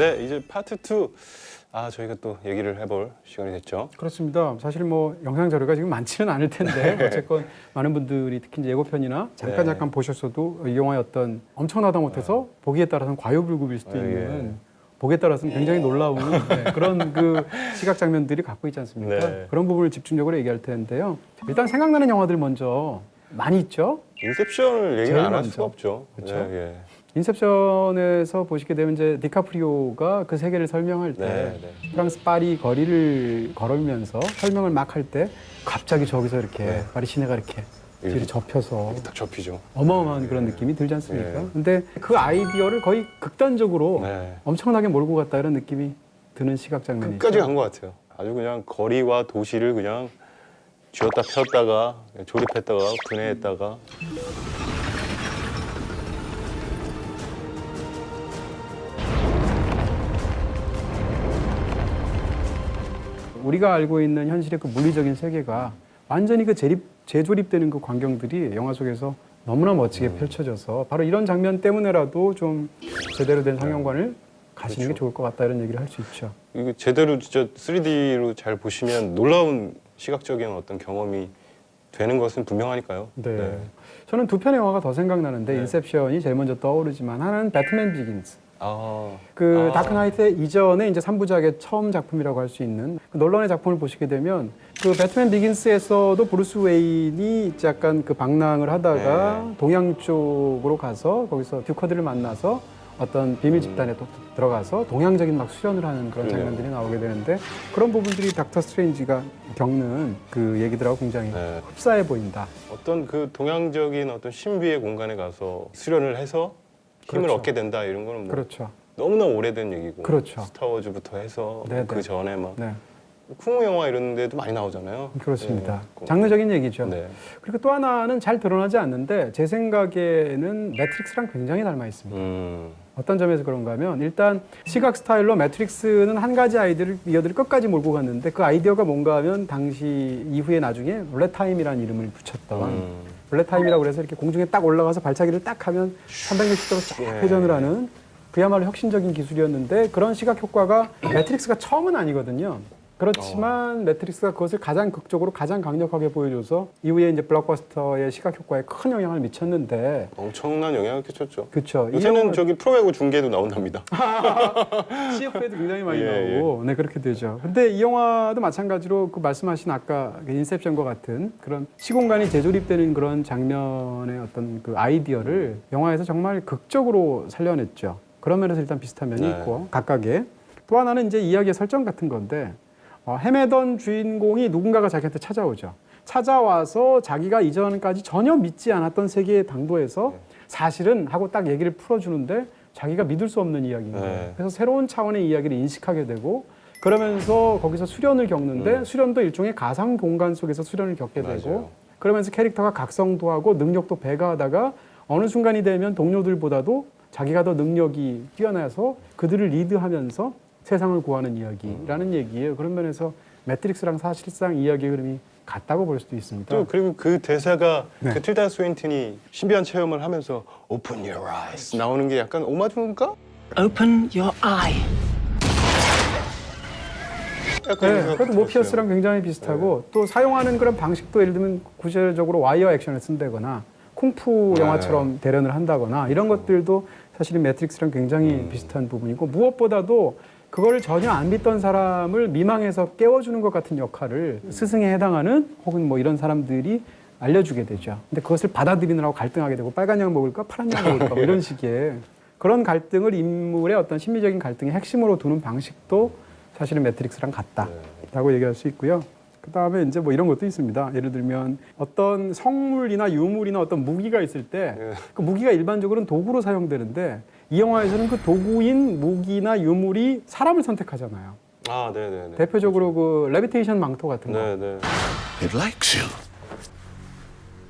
네, 이제 파트 2. 저희가 또 얘기를 해볼 시간이 됐죠. 그렇습니다. 사실 뭐 영상 자료가 지금 많지는 않을 텐데 어쨌건 많은 분들이 특히 이제 예고편이나 잠깐 보셨어도 이 영화의 어떤 엄청나다 못해서 보기에 따라서는 과유불급일 수도 있는 보기에 따라서는 굉장히 놀라운 그런 그 시각 장면들이 갖고 있지 않습니까? 네. 그런 부분을 집중적으로 얘기할 텐데요. 일단 생각나는 영화들 먼저 많이 있죠. 인셉션을 얘기를 제일 안 할 먼저. 수가 없죠. 그렇죠. 네, 인셉션에서 보시게 되면 이제 디카프리오가 그 세계를 설명할 때 네. 프랑스 파리 거리를 걸으면서 설명을 막 할 때 갑자기 저기서 이렇게 파리 시내가 이렇게 뒤로 접혀서 딱 접히죠. 어마어마한 그런 느낌이 들지 않습니까? 네. 근데 그 아이디어를 거의 극단적으로 네. 엄청나게 몰고 갔다 이런 느낌이 드는 시각 장면이 끝까지 있죠. 간 것 같아요. 아주 그냥 거리와 도시를 그냥 쥐었다 폈다가 조립했다가 분해했다가 우리가 알고 있는 현실의 그 물리적인 세계가 완전히 그 재조립되는 그 광경들이 영화 속에서 너무나 멋지게 펼쳐져서 바로 이런 장면 때문에라도 좀 제대로 된 상영관을 가시는 게 그렇죠. 좋을 것 같다 이런 얘기를 할 수 있죠. 이거 제대로 진짜 3D로 잘 보시면 놀라운 시각적인 어떤 경험이 되는 것은 분명하니까요. 네. 저는 두 편의 영화가 더 생각나는데 네. 인셉션이 제일 먼저 떠오르지만 하나는 배트맨 비긴스. 아, 그 다크나이트 이전에 이제 3부작의 처음 작품이라고 할 수 있는 그 논란의 작품을 보시게 되면 그 배트맨 비긴스에서도 브루스 웨인이 약간 그 방랑을 하다가 동양 쪽으로 가서 거기서 듀커들을 만나서 어떤 비밀 집단에 또 들어가서 동양적인 막 수련을 하는 그런 그러네요. 장면들이 나오게 되는데 그런 부분들이 닥터 스트레인지가 겪는 그 얘기들하고 굉장히 네. 흡사해 보인다. 어떤 그 동양적인 어떤 신비의 공간에 가서 수련을 해서 힘을 그렇죠. 얻게 된다 이런 거는 뭐 그렇죠. 너무나 오래된 얘기고 그렇죠. 스타워즈부터 해서 네네. 그 전에 막 네, 쿵우 영화 이런 데도 많이 나오잖아요. 그렇습니다. 네. 장르적인 얘기죠. 네. 그리고 또 하나는 잘 드러나지 않는데 제 생각에는 매트릭스랑 굉장히 닮아 있습니다. 어떤 점에서 그런가 하면 일단 시각 스타일로 매트릭스는 한 가지 이어들을 끝까지 몰고 갔는데 그 아이디어가 뭔가 하면 당시 이후에 나중에 롤렛타임이라는 이름을 붙였던 롤렛타임이라고 그래서 이렇게 공중에 딱 올라가서 발차기를 딱 하면 360도로 쫙 예. 회전을 하는 그야말로 혁신적인 기술이었는데 그런 시각 효과가 매트릭스가 처음은 아니거든요. 그렇지만 매트릭스가 그것을 가장 극적으로 가장 강력하게 보여줘서 이후에 이제 블록버스터의 시각 효과에 큰 영향을 미쳤는데 엄청난 영향을 끼쳤죠. 그렇죠. 요새는 저기 프로야구 중계도 나온답니다. CF에도 굉장히 많이 예, 나오고 네 그렇게 되죠. 근데 이 영화도 마찬가지로 그 말씀하신 아까 그 인셉션과 같은 그런 시공간이 재조립되는 그런 장면의 어떤 그 아이디어를 영화에서 정말 극적으로 살려냈죠. 그런 면에서 일단 비슷한 면이 네. 있고 각각의 또 하나는 이제 이야기의 설정 같은 건데 헤매던 주인공이 누군가가 자기한테 찾아오죠. 찾아와서 자기가 이전까지 전혀 믿지 않았던 세계의 당도에서 사실은 하고 딱 얘기를 풀어주는데 자기가 믿을 수 없는 이야기인 거예요. 네. 그래서 새로운 차원의 이야기를 인식하게 되고 그러면서 거기서 수련을 겪는데 수련도 일종의 가상 공간 속에서 수련을 겪게 되고 맞아요. 그러면서 캐릭터가 각성도 하고 능력도 배가하다가 어느 순간이 되면 동료들보다도 자기가 더 능력이 뛰어나서 그들을 리드하면서 세상을 구하는 이야기라는 얘기예요. 그런 면에서 매트릭스랑 사실상 이야기의 흐름이 같다고 볼 수도 있습니다. 또 그리고 그 대사가 네. 그 틸다 스윈튼이 신비한 체험을 하면서 Open your eyes 나오는 게 약간 오마주인가? Open your eye. 약간 네, 이런 그래도 생각 모피어스랑 굉장히 비슷하고 또 사용하는 그런 방식도 예를 들면 구체적으로 와이어 액션을 쓴다거나 쿵푸 네. 영화처럼 대련을 한다거나 이런 것들도 사실은 매트릭스랑 굉장히 비슷한 부분이고 무엇보다도 그걸 전혀 안 믿던 사람을 미망해서 깨워주는 것 같은 역할을 스승에 해당하는 혹은 뭐 이런 사람들이 알려주게 되죠. 근데 그것을 받아들이느라고 갈등하게 되고 빨간 약 먹을까 파란 약 먹을까 뭐 이런 식의 그런 갈등을 인물의 어떤 심리적인 갈등의 핵심으로 두는 방식도 사실은 매트릭스랑 같다라고 얘기할 수 있고요. 그 다음에 이제 뭐 이런 것도 있습니다. 예를 들면 어떤 성물이나 유물이나 어떤 무기가 있을 때 그 무기가 일반적으로는 도구로 사용되는데 이 영화에서는 그 도구인 무기나 유물이 사람을 선택하잖아요. 아, 네네네. 대표적으로 그 레비테이션 망토 같은 거. 네네. It likes you.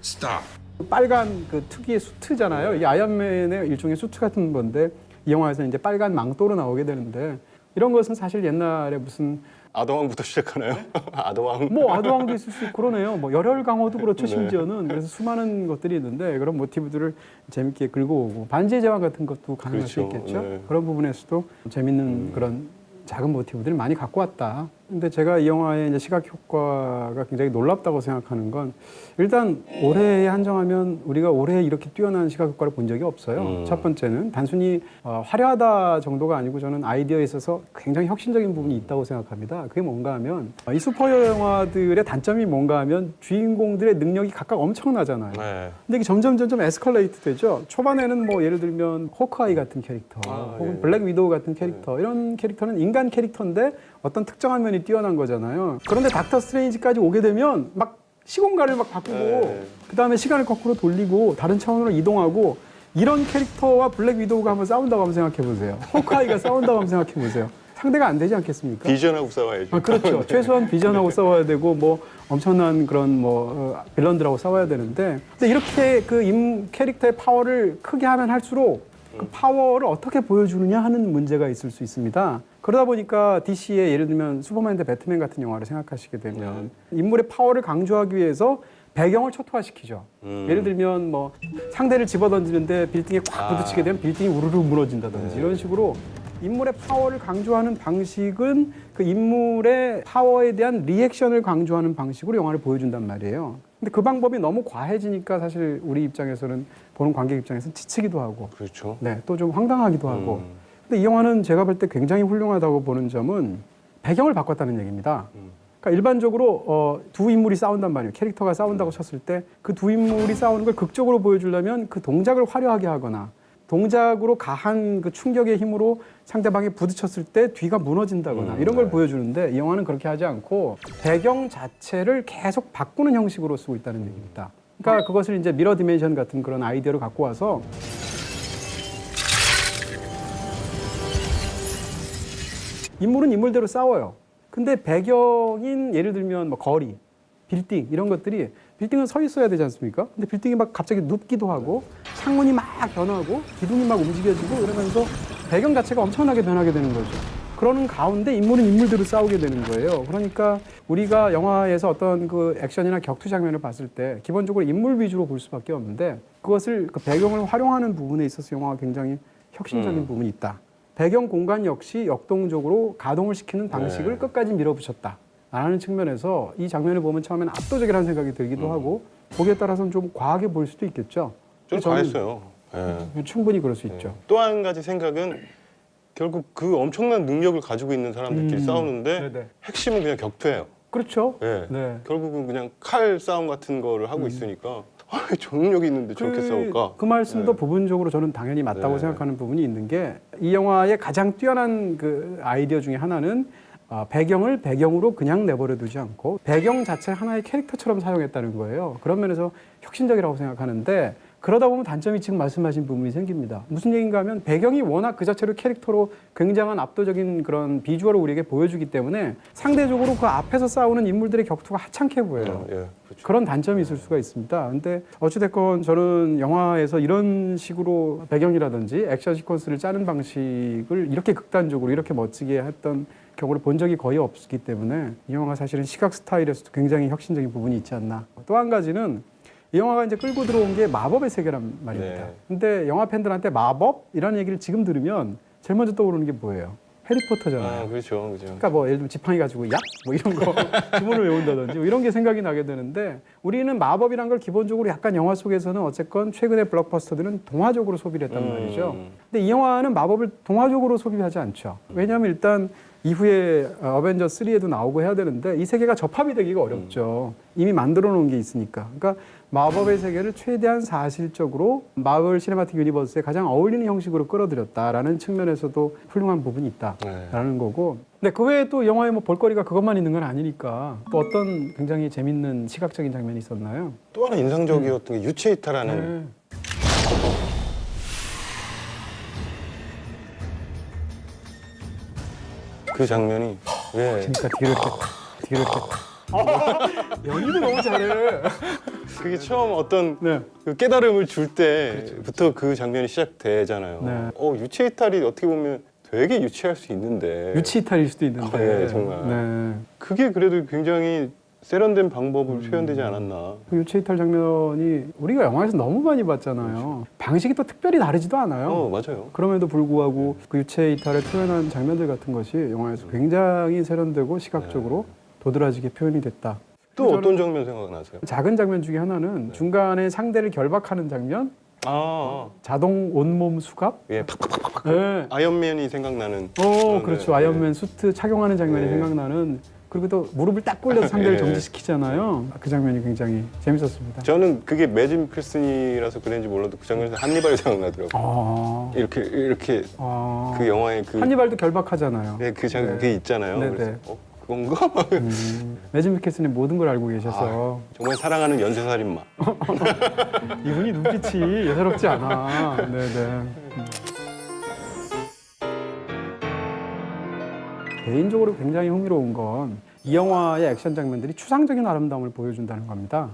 Stop. 빨간 그 특유의 수트잖아요. 이 아이언맨의 일종의 수트 같은 건데 이 영화에서는 이제 빨간 망토로 나오게 되는데 이런 것은 사실 옛날에 무슨 아더왕부터 시작하나요? 아더왕. 뭐 아도왕도 있을 수 있고 그러네요. 뭐 열혈 강호도 그렇죠. 네. 심지어는 그래서 수많은 것들이 있는데 그런 모티브들을 재밌게 긁어오고 반지의 제왕 같은 것도 가능할 수 그렇죠. 있겠죠. 네. 그런 부분에서도 재밌는 그런 작은 모티브들을 많이 갖고 왔다. 근데 제가 이 영화의 이제 시각 효과가 굉장히 놀랍다고 생각하는 건 일단 올해에 한정하면 우리가 올해 이렇게 뛰어난 시각 효과를 본 적이 없어요. 첫 번째는 단순히 화려하다 정도가 아니고 저는 아이디어에 있어서 굉장히 혁신적인 부분이 있다고 생각합니다. 그게 뭔가 하면 이 슈퍼히어로 영화들의 단점이 뭔가 하면 주인공들의 능력이 각각 엄청나잖아요. 네. 근데 이게 점점 에스컬레이트 되죠. 초반에는 뭐 예를 들면 호크아이 같은 캐릭터, 혹은 예. 블랙 위도우 같은 캐릭터, 이런 캐릭터는 인간 캐릭터인데 어떤 특정한 면이 뛰어난 거잖아요. 그런데 닥터 스트레인지까지 오게 되면 막 시공간을 막 바꾸고 네. 그 다음에 시간을 거꾸로 돌리고 다른 차원으로 이동하고 이런 캐릭터와 블랙 위도우가 한번 싸운다고 한번 생각해 보세요. 호크아이가 싸운다고 한번 생각해 보세요. 상대가 안 되지 않겠습니까? 비전하고 싸워야죠. 아, 그렇죠. 최소한 비전하고 싸워야 되고 뭐 엄청난 그런 뭐 빌런들하고 싸워야 되는데 근데 이렇게 그 캐릭터의 파워를 크게 하면 할수록 그 파워를 어떻게 보여주느냐 하는 문제가 있을 수 있습니다. 그러다 보니까 DC의 예를 들면 슈퍼맨 대 배트맨 같은 영화를 생각하시게 되면 인물의 파워를 강조하기 위해서 배경을 초토화시키죠. 예를 들면 뭐 상대를 집어던지는데 빌딩에 꽉 부딪히게 되면 빌딩이 우르르 무너진다든지 이런 식으로 인물의 파워를 강조하는 방식은 그 인물의 파워에 대한 리액션을 강조하는 방식으로 영화를 보여준단 말이에요. 근데 그 방법이 너무 과해지니까 사실 우리 입장에서는 보는 관객 입장에서는 지치기도 하고 그렇죠. 네, 또 좀 황당하기도 하고 근데 이 영화는 제가 볼 때 굉장히 훌륭하다고 보는 점은 배경을 바꿨다는 얘기입니다. 그러니까 일반적으로 두 인물이 싸운단 말이에요. 캐릭터가 싸운다고 쳤을 때 그 두 인물이 싸우는 걸 극적으로 보여주려면 그 동작을 화려하게 하거나 동작으로 가한 그 충격의 힘으로 상대방이 부딪혔을 때 뒤가 무너진다거나 이런 걸 보여주는데 이 영화는 그렇게 하지 않고 배경 자체를 계속 바꾸는 형식으로 쓰고 있다는 얘기입니다. 그러니까 그것을 이제 미러 디멘션 같은 그런 아이디어를 갖고 와서 인물은 인물대로 싸워요. 근데 배경인 예를 들면 뭐 거리, 빌딩 이런 것들이 빌딩은 서 있어야 되지 않습니까? 근데 빌딩이 막 갑자기 눕기도 하고 창문이 막 변하고 기둥이 막 움직여지고 이러면서 배경 자체가 엄청나게 변하게 되는 거죠. 그러는 가운데 인물은 인물대로 싸우게 되는 거예요. 그러니까 우리가 영화에서 어떤 그 액션이나 격투 장면을 봤을 때 기본적으로 인물 위주로 볼 수밖에 없는데 그것을 그 배경을 활용하는 부분에 있어서 영화가 굉장히 혁신적인 부분이 있다. 배경 공간 역시 역동적으로 가동을 시키는 방식을 끝까지 밀어붙였다. 라는 측면에서 이 장면을 보면 처음에는 압도적이라는 생각이 들기도 하고 거기에 따라서는 좀 과하게 보일 수도 있겠죠. 좀 저는 과했어요. 예. 충분히 그럴 수 있죠. 또 한 가지 생각은 결국 그 엄청난 능력을 가지고 있는 사람들끼리 싸우는데 네네. 핵심은 그냥 격투예요. 그렇죠. 예. 네. 결국은 그냥 칼 싸움 같은 거를 하고 있으니까 저 능력이 있는데 저렇게 싸울까? 그 말씀도 부분적으로 저는 당연히 맞다고 네. 생각하는 부분이 있는 게 이 영화의 가장 뛰어난 그 아이디어 중에 하나는 배경을 배경으로 그냥 내버려 두지 않고 배경 자체 하나의 캐릭터처럼 사용했다는 거예요. 그런 면에서 혁신적이라고 생각하는데 그러다 보면 단점이 지금 말씀하신 부분이 생깁니다. 무슨 얘기인가 하면 배경이 워낙 그 자체로 캐릭터로 굉장한 압도적인 그런 비주얼을 우리에게 보여주기 때문에 상대적으로 그 앞에서 싸우는 인물들의 격투가 하찮게 보여요. 예, 그렇죠. 그런 단점이 있을 수가 있습니다. 근데 어찌됐건 저는 영화에서 이런 식으로 배경이라든지 액션 시퀀스를 짜는 방식을 이렇게 극단적으로 이렇게 멋지게 했던 경우를 본 적이 거의 없기 때문에 이 영화가 사실은 시각 스타일에서도 굉장히 혁신적인 부분이 있지 않나. 또 한 가지는 이 영화가 이제 끌고 들어온 게 마법의 세계란 말입니다. 네. 근데 영화 팬들한테 마법이라는 얘기를 지금 들으면 제일 먼저 떠오르는 게 뭐예요? 해리포터잖아요. 아, 그렇죠, 그렇죠. 그러니까 뭐 예를 들면 지팡이 가지고 약 뭐 이런 거 주문을 외운다든지 뭐 이런 게 생각이 나게 되는데 우리는 마법이란 걸 기본적으로 약간 영화 속에서는 어쨌건 최근의 블록버스터들은 동화적으로 소비를 했단 말이죠. 근데 이 영화는 마법을 동화적으로 소비하지 않죠. 왜냐하면 일단 이후에 어벤져 3에도 나오고 해야 되는데 이 세계가 접합이 되기가 어렵죠. 이미 만들어 놓은 게 있으니까. 그러니까 마법의 세계를 최대한 사실적으로 마블 시네마틱 유니버스에 가장 어울리는 형식으로 끌어들였다라는 측면에서도 훌륭한 부분이 있다라는 거고. 근데 그 외에 또 영화에 뭐 볼거리가 그것만 있는 건 아니니까 또 어떤 굉장히 재밌는 시각적인 장면이 있었나요? 또 하나 인상적이었던 게 유체이타라는 그 장면이 그러니까 뒤를 연기도 너무 잘해. 그게 처음 어떤 네. 그 깨달음을 줄 때부터 그 장면이 시작되잖아요. 네. 유체 이탈이 어떻게 보면 되게 유치할 수 있는데 유치 이탈일 수도 있는데. 네, 정말. 네. 그게 그래도 굉장히 세련된 방법으로 표현되지 않았나. 그 유치 이탈 장면이 우리가 영화에서 너무 많이 봤잖아요. 방식이 또 특별히 다르지도 않아요. 맞아요. 그럼에도 불구하고 그 유체 이탈을 표현한 장면들 같은 것이 영화에서 굉장히 세련되고 시각적으로 도드라지게 표현이 됐다. 또 어떤 장면 생각나세요? 작은 장면 중에 하나는 중간에 상대를 결박하는 장면, 자동 온몸 수갑. 예, 팍팍팍팍. 네. 아이언맨이 생각나는. 그렇죠. 아이언맨 수트 착용하는 장면이 네. 생각나는. 그리고 또 무릎을 딱 꿇려서 상대를 네. 정지시키잖아요. 그 장면이 굉장히 재밌었습니다. 저는 그게 매진 필슨이라서 그런지 몰라도 그 장면에서 한니발이 생각나더라고요. 이렇게 그 영화의 그 한니발도 결박하잖아요. 네, 그 장면 그게 있잖아요. 네, 그래서 네. 그건가? 매진 미켈슨의 모든 걸 알고 계셔서 정말 사랑하는 연쇄살인마. 이분이 눈빛이 예사롭지 않아. 네네. 개인적으로 굉장히 흥미로운 건 이 영화의 액션 장면들이 추상적인 아름다움을 보여준다는 겁니다.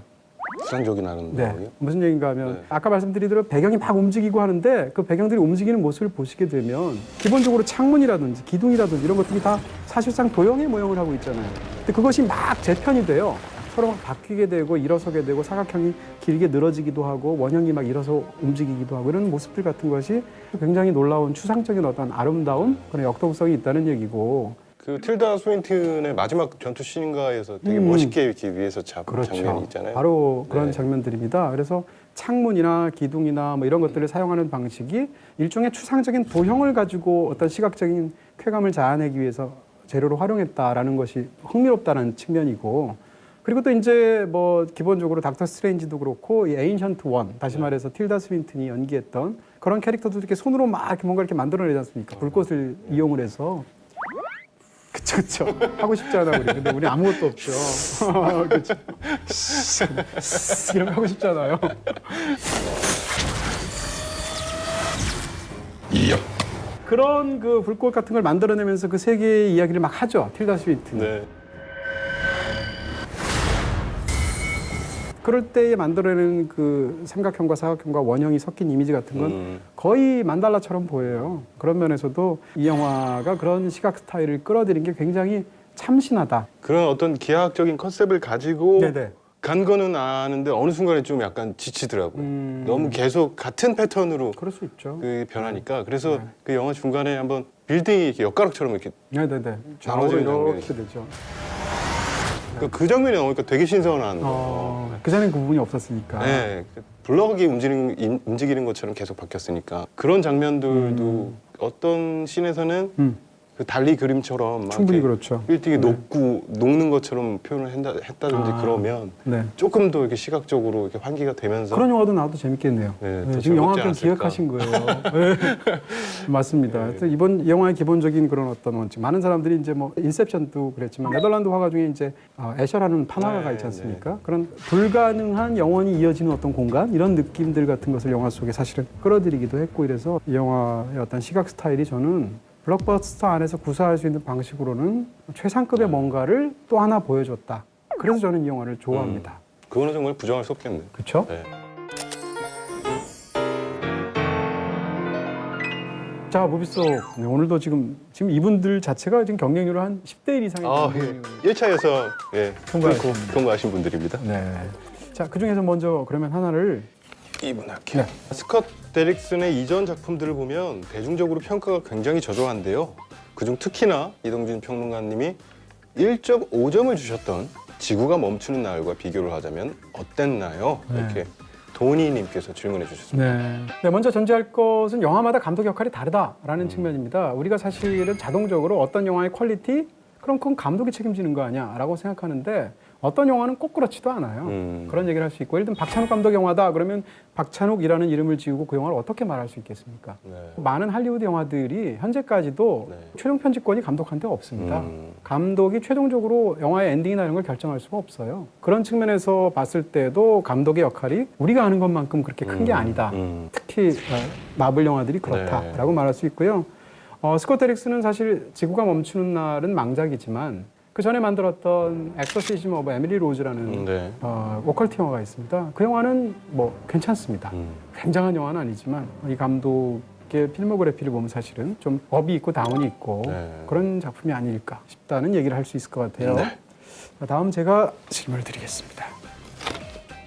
추상적인 아름다움이요? 네. 무슨 얘기인가 하면 네. 아까 말씀드리대로 배경이 막 움직이고 하는데 그 배경들이 움직이는 모습을 보시게 되면 기본적으로 창문이라든지 기둥이라든지 이런 것들이 다 사실상 도형의 모형을 하고 있잖아요. 근데 그것이 막 재편이 돼요. 서로 막 바뀌게 되고 일어서게 되고 사각형이 길게 늘어지기도 하고 원형이 막 일어서 움직이기도 하고 이런 모습들 같은 것이 굉장히 놀라운 추상적인 어떤 아름다움 그런 역동성이 있다는 얘기고 그 틸다 스윈튼의 마지막 전투 씬인가에서 되게 멋있게 이렇게 위에서 잡은 장면이 있잖아요. 바로 그런 네. 장면들입니다. 그래서 창문이나 기둥이나 뭐 이런 것들을 사용하는 방식이 일종의 추상적인 도형을 가지고 어떤 시각적인 쾌감을 자아내기 위해서 재료로 활용했다라는 것이 흥미롭다는 측면이고 그리고 또 이제 뭐 기본적으로 닥터 스트레인지도 그렇고 이 에인션트 원 다시 말해서 틸다 스윈튼이 연기했던 그런 캐릭터도 이렇게 손으로 막 이렇게 뭔가 이렇게 만들어내지 않습니까? 불꽃을 이용을 해서 그쵸. 하고 싶지 않아, 우리. 근데 우리 아무것도 없죠. 그쵸. 이런 거 하고 싶잖아요. 그런 그 불꽃 같은 걸 만들어내면서 그 세계의 이야기를 막 하죠. 틸다 스윈튼. 네. 그럴 때에 만들어내는 그 삼각형과 사각형과 원형이 섞인 이미지 같은 건 거의 만달라처럼 보여요. 그런 면에서도 이 영화가 그런 시각 스타일을 끌어들인 게 굉장히 참신하다. 그런 어떤 기하학적인 컨셉을 가지고 네네. 간 거는 아는데 어느 순간에 좀 약간 지치더라고요. 너무 계속 같은 패턴으로 그럴 수 있죠. 그 변하니까 그래서 그 영화 중간에 한번 빌딩이 이렇게 엿가락처럼 이렇게 네네네. 나눠지는 이렇게 장면이 되죠. 그 장면이 나오니까 되게 신선한 거. 그전엔 그 부분이 없었으니까. 네, 블럭이 움직이는 것처럼 계속 바뀌었으니까 그런 장면들도 어떤 씬에서는 그 달리 그림처럼 막 충분히 이렇게 그렇죠. 빌딩이 녹는 것처럼 표현을 했다든지 그러면 네. 조금 더 이렇게 시각적으로 이렇게 환기가 되면서 그런 영화도 나와도 재밌겠네요. 네, 네, 더 지금 영화 즐겁지 편 않았을까. 기획하신 거예요. 네. 맞습니다. 하여튼 이번 영화의 기본적인 그런 어떤 원칙. 많은 사람들이 이제 뭐 인셉션도 그랬지만 네덜란드 화가 중에 이제 애셔라는 판화가가 있지 않습니까? 그런 불가능한 영원히 이어지는 어떤 공간 이런 느낌들 같은 것을 영화 속에 사실은 끌어들이기도 했고 이래서 이 영화의 어떤 시각 스타일이 저는 블록버스터 안에서 구사할 수 있는 방식으로는 최상급의 뭔가를 또 하나 보여줬다. 그래서 저는 이 영화를 좋아합니다. 그거는 정말 부정할 수 없겠네. 그렇죠? 네. 자, 무비속. 네, 오늘도 지금 이분들 자체가 지금 경쟁률을 한 10대 1 이상의 경쟁률을 1차에서 통과하신 통과하신 분들입니다. 네. 자, 그 중에서 먼저 그러면 하나를 이분 할게요. 네. 스컷 데릭슨의 이전 작품들을 보면 대중적으로 평가가 굉장히 저조한데요. 그중 특히나 이동진 평론가님이 1.5점을 주셨던 지구가 멈추는 날과 비교를 하자면 어땠나요? 네. 이렇게 도니님께서 질문해 주셨습니다. 네, 먼저 전제할 것은 영화마다 감독 역할이 다르다라는 측면입니다. 우리가 사실은 자동적으로 어떤 영화의 퀄리티? 그럼 그건 감독이 책임지는 거 아니야라고 생각하는데 어떤 영화는 꼭 그렇지도 않아요. 그런 얘기를 할 수 있고 예를 들면 박찬욱 감독 영화다 그러면 박찬욱이라는 이름을 지우고 그 영화를 어떻게 말할 수 있겠습니까? 네. 많은 할리우드 영화들이 현재까지도 네. 최종 편집권이 감독한테 없습니다. 감독이 최종적으로 영화의 엔딩이나 이런 걸 결정할 수가 없어요. 그런 측면에서 봤을 때도 감독의 역할이 우리가 아는 것만큼 그렇게 큰 게 아니다. 특히 마블 영화들이 그렇다라고 말할 수 있고요. 스콧 데릭슨은 사실 지구가 멈추는 날은 망작이지만 그 전에 만들었던 엑소시즘 오브 에밀리 로즈라는 오컬트 영화가 있습니다. 그 영화는 뭐 괜찮습니다. 굉장한 영화는 아니지만 이 감독의 감독의 필모그래피를 보면 사실은 좀 업이 있고 다운이 있고 네. 그런 작품이 아닐까 싶다는 얘기를 할 수 있을 것 같아요. 네. 자, 다음 제가 질문을 드리겠습니다.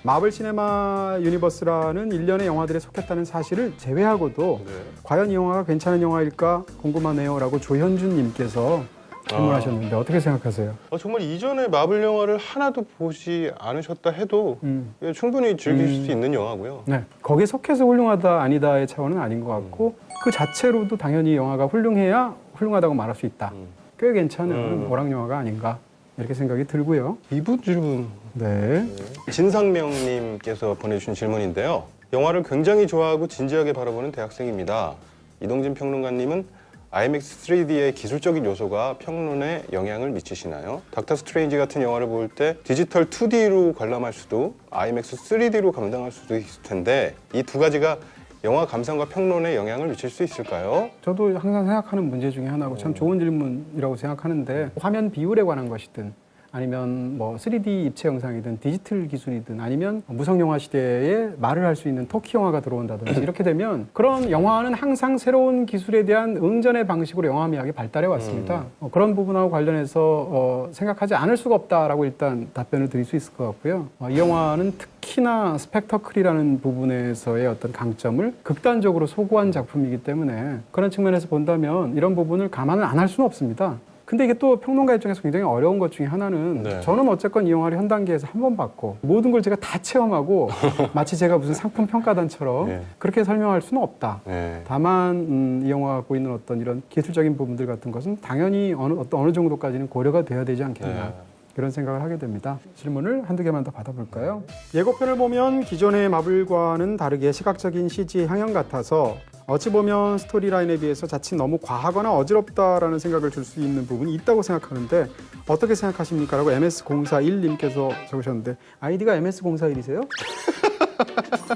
마블 시네마 유니버스라는 일련의 영화들에 속했다는 사실을 제외하고도 네. 과연 이 영화가 괜찮은 영화일까 궁금하네요 라고 조현준 님께서 질문하셨는데 어떻게 생각하세요? 정말 이전에 마블 영화를 하나도 보지 않으셨다 해도 예, 충분히 즐길 수 있는 영화고요. 네, 거기에 속해서 훌륭하다 아니다의 차원은 아닌 것 같고 그 자체로도 당연히 영화가 훌륭해야 훌륭하다고 말할 수 있다. 꽤 괜찮은 오락 영화가 아닌가 이렇게 생각이 들고요. 이분 질문. 네. 진상명님께서 보내주신 질문인데요. 영화를 굉장히 좋아하고 진지하게 바라보는 대학생입니다. 이동진 평론가님은 IMAX 3D의 기술적인 요소가 평론에 영향을 미치시나요? 닥터 스트레인지 같은 영화를 볼 때 디지털 2D로 관람할 수도 IMAX 3D로 감당할 수도 있을 텐데 이 두 가지가 영화 감상과 평론에 영향을 미칠 수 있을까요? 저도 항상 생각하는 문제 중에 하나고 참 좋은 질문이라고 생각하는데 화면 비율에 관한 것이든 아니면 뭐 3D 입체 영상이든 디지털 기술이든 아니면 무성 영화 시대에 말을 할 수 있는 토키 영화가 들어온다든지 이렇게 되면 그런 영화는 항상 새로운 기술에 대한 응전의 방식으로 영화미학이 발달해 왔습니다. 그런 부분하고 관련해서 생각하지 않을 수가 없다라고 일단 답변을 드릴 수 있을 것 같고요. 이 영화는 특히나 스펙터클이라는 부분에서의 어떤 강점을 극단적으로 소구한 작품이기 때문에 그런 측면에서 본다면 이런 부분을 감안을 안 할 수는 없습니다. 근데 이게 또 평론가 입장에서 굉장히 어려운 것 중에 하나는 네. 저는 어쨌건 이 영화를 현 단계에서 한 번 봤고 모든 걸 제가 다 체험하고 마치 제가 무슨 상품 평가단처럼 네. 그렇게 설명할 수는 없다. 네. 다만 이 영화가 갖고 있는 어떤 이런 기술적인 부분들 같은 것은 당연히 어느 정도까지는 고려가 돼야 되지 않겠나. 네. 그런 생각을 하게 됩니다. 질문을 한두 개만 더 받아볼까요? 예고편을 보면 기존의 마블과는 다르게 시각적인 CG 향연 같아서 어찌 보면 스토리라인에 비해서 자칫 너무 과하거나 어지럽다라는 생각을 줄 수 있는 부분이 있다고 생각하는데 어떻게 생각하십니까? 라고 MS041님께서 적으셨는데 아이디가 MS041이세요?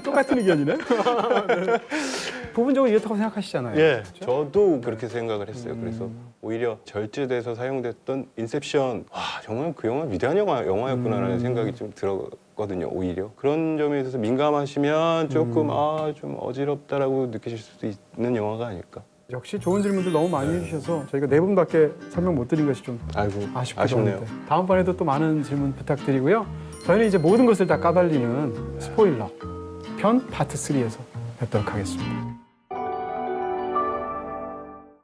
똑같은 의견이네. 네. 부분적으로 이렇다고 생각하시잖아요. 예, 저도 그렇게 생각을 했어요. 그래서 오히려 절제돼서 사용됐던 인셉션, 와 정말 그 영화 위대한 영화였구나라는 생각이 좀 들었거든요. 오히려 그런 점에 있어서 민감하시면 조금 좀 어지럽다라고 느끼실 수도 있는 영화가 아닐까. 역시 좋은 질문들 너무 많이 해주셔서 저희가 네 분밖에 설명 못 드린 것이 좀 아이고 아쉽기도 아쉽네요. 한데 다음번에도 또 많은 질문 부탁드리고요. 저희는 이제 모든 것을 다 까발리는 스포일러 편 파트 3에서 뵙도록 하겠습니다.